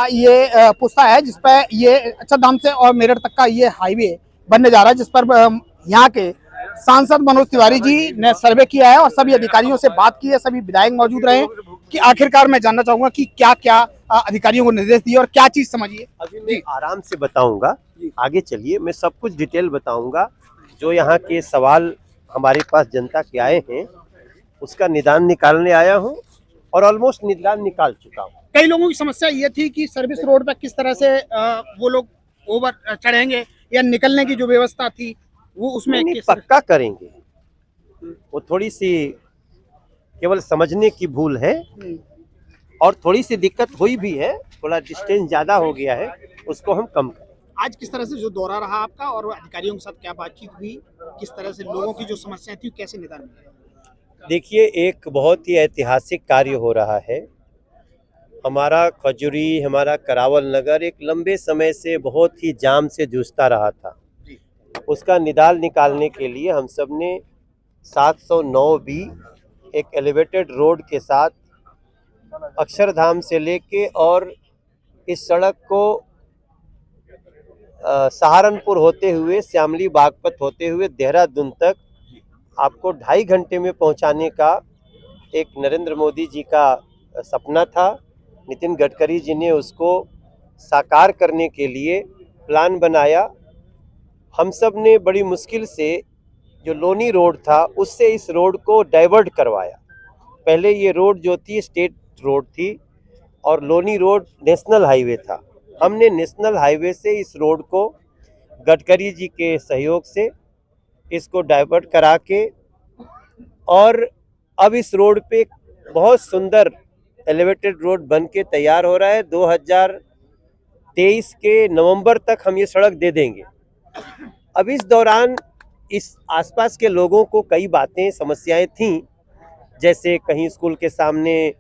ये पुस्ता है जिस पर ये अक्षरधाम से और मेरठ तक का ये हाईवे बनने जा रहा है, जिस पर यहाँ के सांसद मनोज तिवारी जी ने सर्वे किया है और सभी अधिकारियों से बात की है। सभी विधायक मौजूद रहे कि आखिरकार मैं जानना चाहूंगा कि क्या क्या अधिकारियों को निर्देश दिए और क्या चीज समझिए। अभी मैं आराम से बताऊंगा, आगे चलिए मैं सब कुछ डिटेल बताऊंगा। जो यहाँ के सवाल हमारे पास जनता के आए हैं उसका निदान निकालने आया हूँ और ऑलमोस्ट निदान निकाल चुका हूँ। कई लोगों की समस्या ये थी कि सर्विस रोड पर किस तरह से वो लोग ओवर चढ़ेंगे या निकलने की जो व्यवस्था थी वो उसमें पक्का करेंगे। वो थोड़ी सी केवल समझने की भूल है और थोड़ी सी दिक्कत हुई भी है, थोड़ा डिस्टेंस ज्यादा हो गया है, उसको हम कम करें। आज किस तरह से जो दौरा रहा आपका और अधिकारियों के साथ क्या बातचीत हुई, किस तरह से लोगों की जो समस्याएं थी कैसे निदान मिला? देखिए, एक बहुत ही ऐतिहासिक कार्य हो रहा है। हमारा खजूरी, हमारा करावल नगर एक लंबे समय से बहुत ही जाम से जूझता रहा था। उसका निदान निकालने के लिए हम सब ने 709 बी एक एलिवेटेड रोड के साथ अक्षरधाम से लेके और इस सड़क को सहारनपुर होते हुए श्यामली बागपत होते हुए देहरादून तक आपको 2.5 घंटे में पहुंचाने का एक नरेंद्र मोदी जी का सपना था। नितिन गडकरी जी ने उसको साकार करने के लिए प्लान बनाया। हम सब ने बड़ी मुश्किल से जो लोनी रोड था उससे इस रोड को डाइवर्ट करवाया। पहले ये रोड जो थी स्टेट रोड थी और लोनी रोड नेशनल हाईवे था। हमने नेशनल हाईवे से इस रोड को गडकरी जी के सहयोग से इसको डाइवर्ट करा के और अब इस रोड पे बहुत सुंदर एलिवेटेड रोड बन के तैयार हो रहा है। 2023 के नवंबर तक हम ये सड़क दे देंगे। अब इस दौरान इस आसपास के लोगों को कई बातें समस्याएं थीं, जैसे कहीं स्कूल के सामने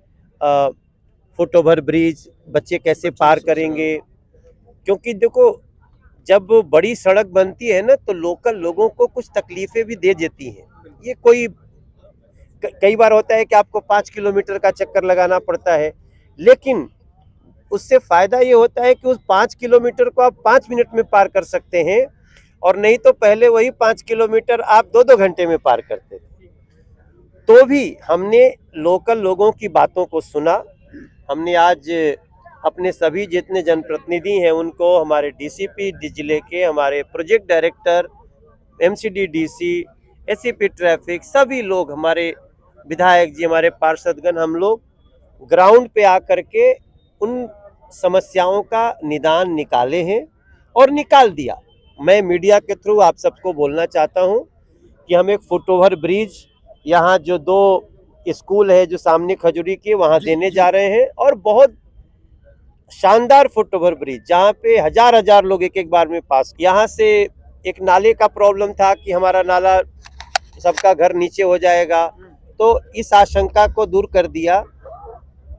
फुट ओवर ब्रिज बच्चे कैसे पार करेंगे, क्योंकि देखो जब बड़ी सड़क बनती है ना तो लोकल लोगों को कुछ तकलीफें भी दे देती हैं। ये कोई कई बार होता है कि आपको 5 किलोमीटर का चक्कर लगाना पड़ता है, लेकिन उससे फायदा ये होता है कि उस 5 किलोमीटर को आप 5 मिनट में पार कर सकते हैं और नहीं तो पहले वही 5 किलोमीटर आप 2-2 घंटे में पार करते थे। तो भी हमने लोकल लोगों की बातों को सुना। हमने आज अपने सभी जितने जनप्रतिनिधि हैं उनको, हमारे डीसीपी जिले के, हमारे project director, MCD DC, ACP traffic, सभी लोग, हमारे विधायक जी, हमारे पार्षदगण, हम लोग ग्राउंड पे आकर के उन समस्याओं का निदान निकाले हैं और निकाल दिया। मैं मीडिया के थ्रू आप सबको बोलना चाहता हूं कि हम एक फुट ओवर ब्रिज यहाँ जो 2 स्कूल है जो सामने खजूरी के वहाँ देने जा रहे हैं और बहुत शानदार फुट ओवर ब्रिज जहाँ पे हजार लोग एक बार में पास। यहाँ से एक नाले का प्रॉब्लम था कि हमारा नाला सबका घर नीचे हो जाएगा, तो इस आशंका को दूर कर दिया।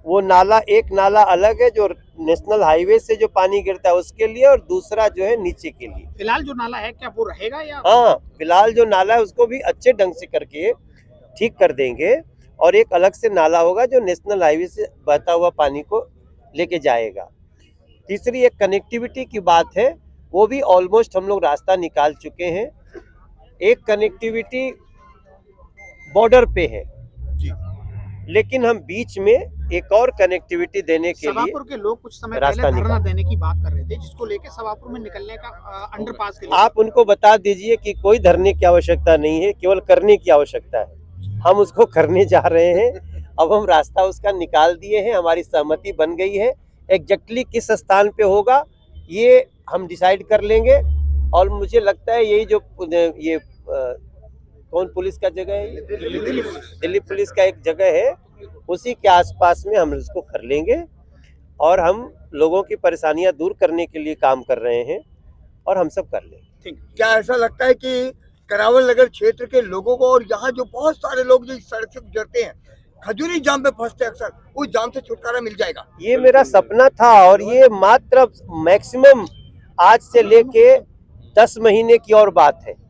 वो नाला, एक नाला अलग है जो नेशनल हाईवे से जो पानी गिरता है उसके लिए और दूसरा जो है नीचे के लिए। फिलहाल जो नाला है क्या वो रहेगा या? हाँ, फिलहाल जो नाला है उसको भी अच्छे ढंग से करके ठीक कर देंगे और एक अलग से नाला होगा जो नेशनल हाईवे से बहता हुआ पानी को लेके जाएगा। तीसरी एक कनेक्टिविटी की बात है, वो भी ऑलमोस्ट हम लोग रास्ता निकाल चुके हैं। एक कनेक्टिविटी बॉर्डर पे है, लेकिन हम बीच में एक और कनेक्टिविटी देने के लिए सवापुर के लोग कुछ समय पहले धरना देने की बात कर रहे थे, जिसको लेके सवापुर में निकलने का अंडरपास के लिए आप उनको बता दीजिए कि कोई धरने की आवश्यकता नहीं है, केवल करने की आवश्यकता है। हम उसको करने जा रहे हैं। अब हम रास्ता उसका निकाल दिए हैं, हमारी सहमति बन गई है। एग्जैक्टली किस स्थान पे होगा ये हम डिसाइड कर लेंगे और मुझे लगता है यही जो ये कौन पुलिस का जगह है, दिल्ली पुलिस का एक जगह है, उसी के आसपास में हम इसको कर लेंगे और हम लोगों की परेशानियां दूर करने के लिए काम कर रहे हैं और हम सब कर लेंगे। क्या ऐसा लगता है कि करावल नगर क्षेत्र के लोगों को और यहाँ जो बहुत सारे लोग जो इस सड़क से गुजरते हैं, खजूरी जाम पे फंसते हैं अक्सर, उस जाम से छुटकारा मिल जाएगा? ये मेरा सपना था और ये मात्र मैक्सिमम आज से लेके 10 महीने की और बात है।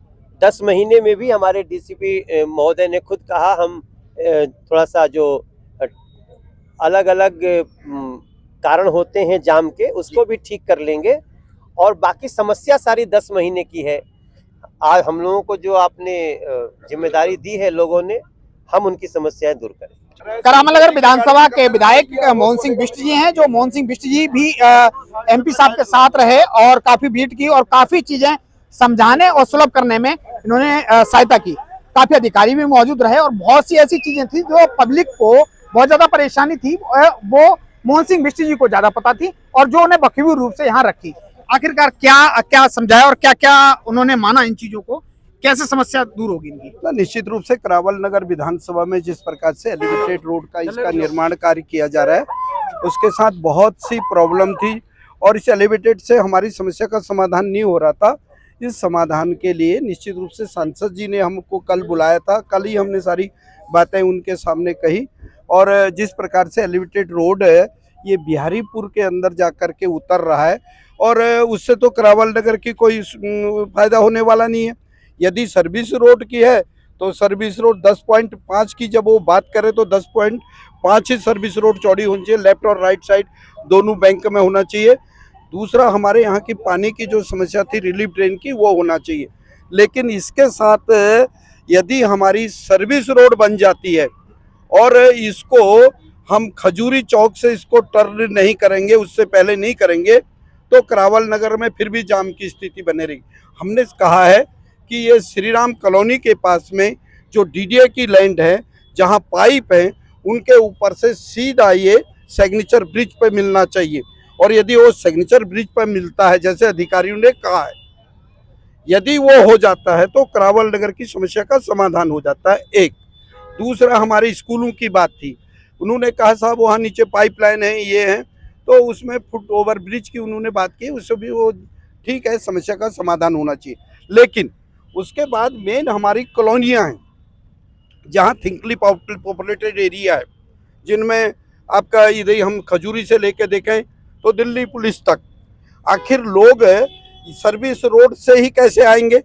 10 महीने में भी हमारे डीसीपी महोदय ने खुद कहा हम थोड़ा सा जो अलग अलग कारण होते हैं जाम के, उसको भी ठीक कर लेंगे। और बाकी समस्या सारी 10 महीने की है। आज हम लोगों को जो आपने जिम्मेदारी दी है लोगों ने, हम उनकी समस्याएं दूर करें। करामनगर विधानसभा के विधायक मोहन सिंह बिष्ट जी हैं, जो मोहन सिंह बिष्ट जी भी एमपी साहब के साथ रहे और काफी भेंट की और काफी चीजें समझाने और सुलभ करने में इन्होंने सहायता की। काफी अधिकारी भी मौजूद रहे और बहुत सी ऐसी चीजें थी जो पब्लिक को बहुत ज्यादा परेशानी थी, वो मोहन सिंह बिष्ट जी को ज्यादा पता थी और जो उन्हें बखूबी रूप से यहाँ रखी। आखिरकार क्या क्या समझाया और क्या क्या उन्होंने माना, इन चीजों को कैसे समस्या दूर होगी इनकी? निश्चित रूप से करावल नगर विधानसभा में जिस प्रकार से एलिवेटेड रोड का इसका निर्माण कार्य किया जा रहा है, उसके साथ बहुत सी प्रॉब्लम थी और इस एलिवेटेड से हमारी समस्या का समाधान नहीं हो रहा था। इस समाधान के लिए निश्चित रूप से सांसद जी ने हमको कल बुलाया था, कल ही हमने सारी बातें उनके सामने कही। और जिस प्रकार से एलिवेटेड रोड है ये बिहारीपुर के अंदर जा कर के उतर रहा है और उससे तो करावल नगर की कोई फायदा होने वाला नहीं है। यदि सर्विस रोड की है तो सर्विस रोड 10.5 की जब वो बात करें तो 10.5 ही सर्विस रोड चौड़ी होनी चाहिए, लेफ्ट और राइट साइड दोनों बैंक में होना चाहिए। दूसरा, हमारे यहाँ की पानी की जो समस्या थी रिलीफ ड्रेन की, वो होना चाहिए। लेकिन इसके साथ यदि हमारी सर्विस रोड बन जाती है और इसको हम खजूरी चौक से इसको टर्न नहीं करेंगे, उससे पहले नहीं करेंगे, तो करावल नगर में फिर भी जाम की स्थिति बने रहेगी। हमने कहा है कि ये श्री राम कॉलोनी के पास में जो डीडीए की लैंड है, जहां पाइप है, उनके ऊपर से सीधा ये सिग्नेचर ब्रिज पर मिलना चाहिए। और यदि वो सिग्नेचर ब्रिज पर मिलता है जैसे अधिकारियों ने कहा है, यदि वो हो जाता है तो करावल नगर की समस्या का समाधान हो जाता है। एक दूसरा, हमारे स्कूलों की बात थी, उन्होंने कहा साहब वहाँ नीचे पाइपलाइन है, ये है, तो उसमें फुट ओवर ब्रिज की उन्होंने बात की, उससे भी वो ठीक है, समस्या का समाधान होना चाहिए। लेकिन उसके बाद मेन हमारी कॉलोनियाँ हैं जहाँ थिंकली पॉपुलेटेड एरिया है, जिनमें आपका इधर हम खजूरी से लेके देखें तो दिल्ली पुलिस तक, आखिर लोग सर्विस रोड से ही कैसे आएंगे?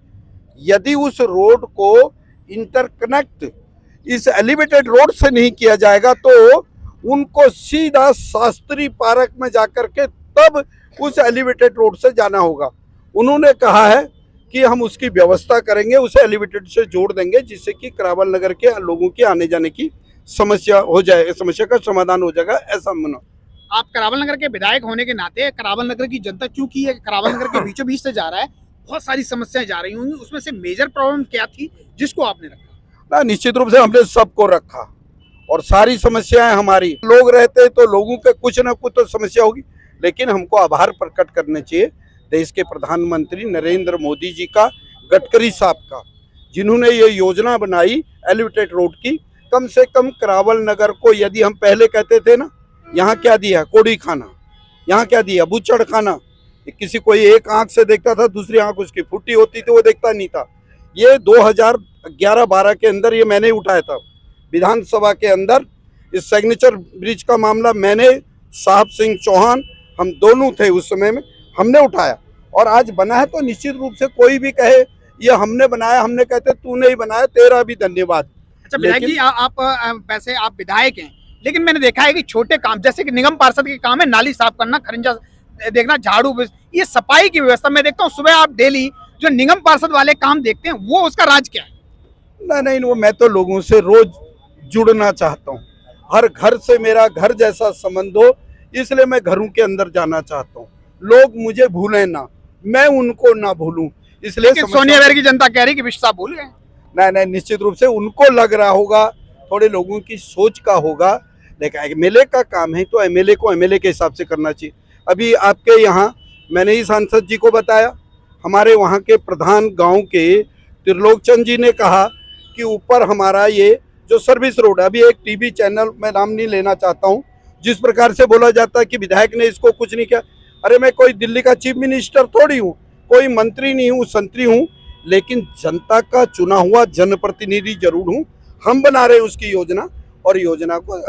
यदि उस रोड को इंटरकनेक्ट इस एलिवेटेड रोड से नहीं किया जाएगा तो उनको सीधा शास्त्री पार्क में जाकर के तब उस एलिवेटेड रोड से जाना होगा। उन्होंने कहा है कि हम उसकी व्यवस्था करेंगे, उसे एलिवेटेड से जोड़ देंगे, जिससे कि करावल नगर के लोगों के आने जाने की समस्या हो जाए, समस्या का समाधान हो जाएगा, ऐसा मानो। आप करावल नगर के विधायक होने के नाते करावल नगर की जनता चूंकि ये करावल नगर के बीचों बीच से जा रहा है, बहुत सारी समस्याएं जा रही होंगी, उसमें से मेजर प्रॉब्लम क्या थी जिसको आपने रखा? ना, निश्चित रूप से हमने सबको रखा और सारी समस्याएं हमारी, लोग रहते तो लोगों के कुछ ना कुछ तो समस्या होगी। लेकिन हमको आभार प्रकट करने चाहिए देश के प्रधानमंत्री नरेंद्र मोदी जी का, गडकरी साहब का, जिन्होंने ये योजना बनाई एलिवेटेड रोड की। कम से कम करावल नगर को, यदि हम पहले कहते थे ना यहाँ क्या दिया, कोड़ी खाना, यहाँ क्या दिया, बुचड़ खाना, किसी कोई एक आंख से देखता था, दूसरी आंख उसकी फुटी होती थी, वो देखता नहीं था। ये 2011-12 के अंदर ये मैंने उठाया था विधानसभा के अंदर। इस सिग्नेचर ब्रिज का मामला मैंने, साहब सिंह चौहान, हम दोनों थे उस समय में, हमने उठाया और आज बना है। तो निश्चित रूप से कोई भी कहे ये हमने बनाया, हमने कहते तूने ही बनाया, तेरा भी धन्यवाद। अच्छा विधायक जी, आप वैसे आप विधायक हैं, लेकिन मैंने देखा है कि छोटे काम जैसे कि निगम पार्षद के काम है, नाली साफ करना, खरिंजा देखना, झाड़ू, ये सफाई की व्यवस्था मैं देखता हूँ सुबह आप डेली जो निगम पार्षद वाले काम देखते हैं, वो उसका राज क्या है? नहीं, वो मैं तो लोगों से रोज जुड़ना चाहता हूँ, हर घर से मेरा घर जैसा संबंध हो, इसलिए मैं घरों के अंदर जाना चाहता हूँ। लोग मुझे भूलें ना, मैं उनको ना भूलूं, इसलिए सोनिया बहन की जनता कह रही कि बिष्ट साहब भूल गए। नहीं, निश्चित रूप से उनको लग रहा होगा, थोड़े लोगों की सोच का होगा, लेकिन एमएलए का काम है तो एमएलए को एमएलए के हिसाब से करना चाहिए। अभी आपके यहाँ मैंने ही सांसद जी को बताया, हमारे वहाँ के प्रधान गांव के त्रिलोकचंद जी ने कहा कि ऊपर हमारा ये जो सर्विस रोड है, अभी एक टीवी चैनल, मैं नाम नहीं लेना चाहता हूँ, जिस प्रकार से बोला जाता है कि विधायक ने इसको कुछ नहीं किया। अरे मैं कोई दिल्ली का चीफ मिनिस्टर थोड़ी हूँ, कोई मंत्री नहीं हूँ, संतरी हूँ, लेकिन जनता का चुना हुआ जनप्रतिनिधि जरूर हूँ। हम बना रहे हैं उसकी योजना और योजना को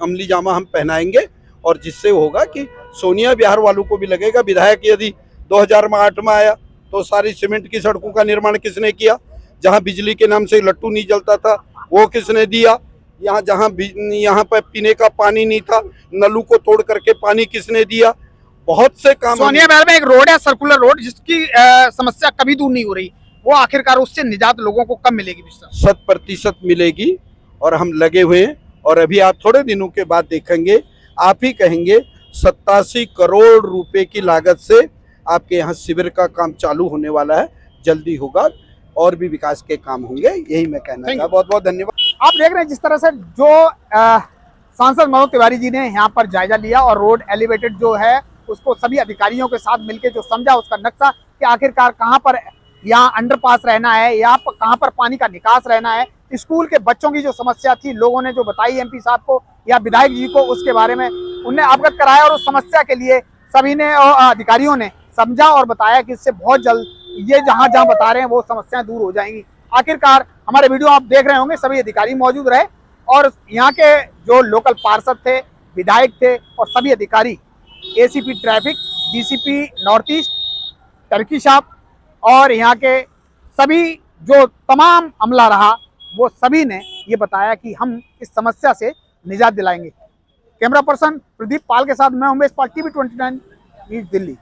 अमली जामा हम पहनाएंगे और जिससे होगा कि सोनिया बिहार वालों को भी लगेगा विधायक यदि 2008 में आया तो सारी सीमेंट की सड़कों का निर्माण किसने किया, जहां बिजली के नाम से लट्टू नहीं जलता था वो किसने दिया, यहाँ यहाँ पर पीने का पानी नहीं था, नलों को तोड़ करके पानी किसने दिया। बहुत से काम सोनिया महल में एक रोड है, सर्कुलर रोड, जिसकी समस्या कभी दूर नहीं हो रही, वो आखिरकार उससे निजात लोगों को कब मिलेगी? 100% मिलेगी और हम लगे हुए हैं। और अभी आप थोड़े दिनों के बाद देखेंगे, आप ही कहेंगे 87 करोड़ रुपए की लागत से आपके यहाँ शिविर का काम चालू होने वाला है, जल्दी होगा और भी विकास के काम होंगे, यही मैं कहना था। बहुत बहुत धन्यवाद। आप देख रहे हैं जिस तरह से जो सांसद मनोज तिवारी जी ने यहाँ पर जायजा लिया और रोड एलिवेटेड जो है उसको सभी अधिकारियों के साथ मिलकर जो समझा, उसका नक्शा कि आखिरकार कहाँ पर यहाँ अंडरपास रहना है, यहाँ पर कहाँ पर पानी का निकास रहना है, स्कूल के बच्चों की जो समस्या थी लोगों ने जो बताई एमपी साहब को या विधायक जी को, उसके बारे में उन्हें अवगत कराया और उस समस्या के लिए सभी ने अधिकारियों ने समझा और बताया कि इससे बहुत जल्द ये जहाँ जहाँ बता रहे हैं वो समस्याएं दूर हो जाएंगी। आखिरकार हमारे वीडियो आप देख रहे होंगे, सभी अधिकारी मौजूद रहे और यहाँ के जो लोकल पार्षद थे, विधायक थे और सभी अधिकारी, ACP traffic, DCP north east, Turkey साहब और यहाँ के सभी जो तमाम अमला रहा, वो सभी ने ये बताया कि हम इस समस्या से निजात दिलाएंगे। कैमरा पर्सन प्रदीप पाल के साथ मैं उमेश पाल, TV 29 न्यूज़ दिल्ली।